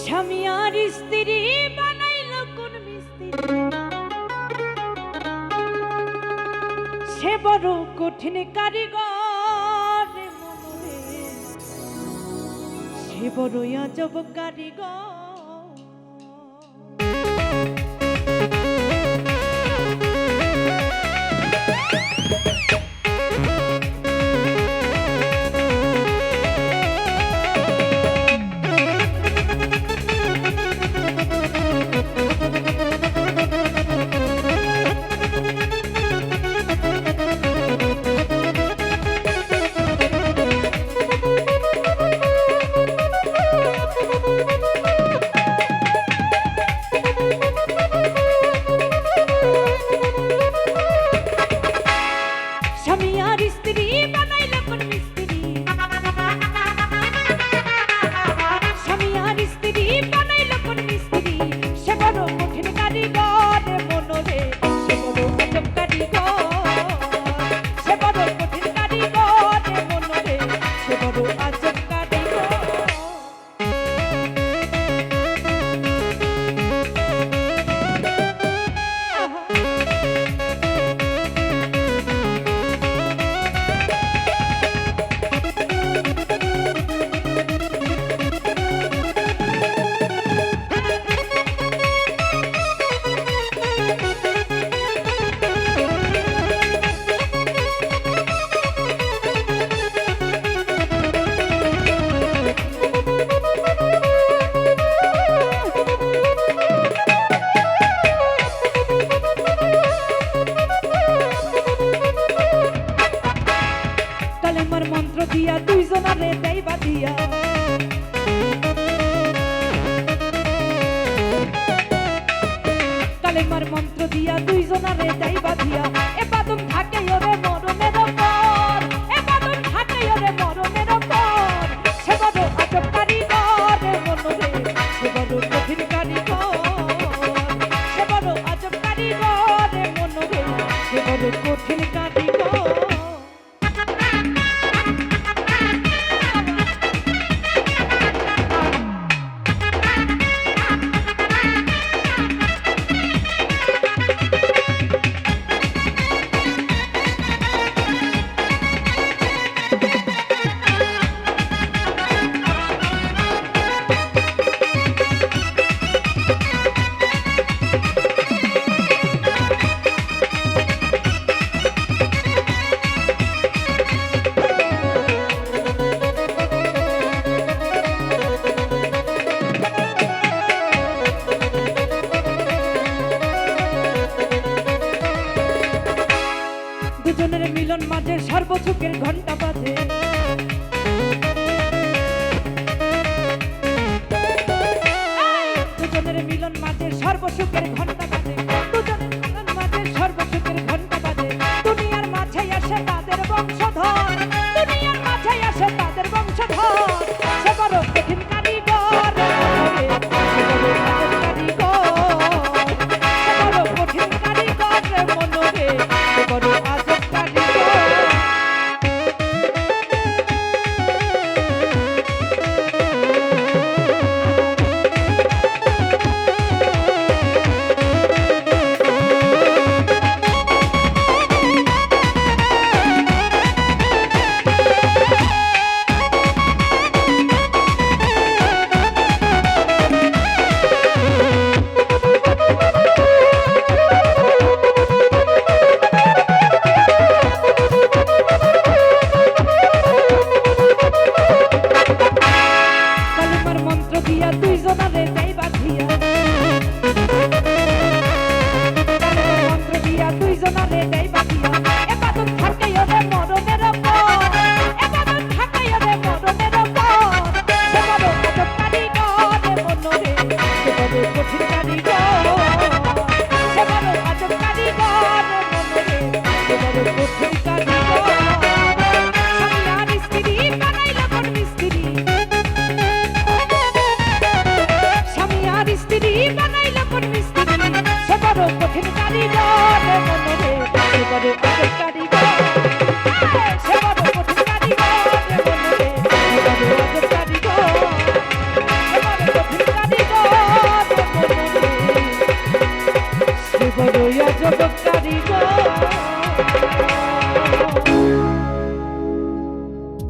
স্বামী আর স্ত্রী বানাইল কোন মিস্ত্রি, সে বড় কঠিন কারিগর রে মনরে, সে বড় আজব কারিগর। স্বামী আর স্ত্রী বানাইল কোন মিস্ত্রি, স্বামী আর স্ত্রী বানাইল কোন মিস্ত্রি, সে বড় কঠিন কারিগর রে মনরে, সে বড় আজব কারিগর, সে বড় কঠিন কারিগর রে মনরে, সে বড় আজব কারিগর। কালেমার মন্ত্র দিয়া দুইজনারে দেই বাঁধিয়া, কালেমার মন্ত্র দিয়া দুইজনারে দেই বাঁধিয়া, এ বাদুম থাকে ওরে মরণের পর, এ বাদুম থাকে ওরে মরণের পর, সে বড় আজব কারিগর রে মনরে, সে বড় কঠিন কারিগর, সে বড় আজব কারিগর রে মনরে, সে বড় কঠিন কারিগর। বড়ই আজব কারিগর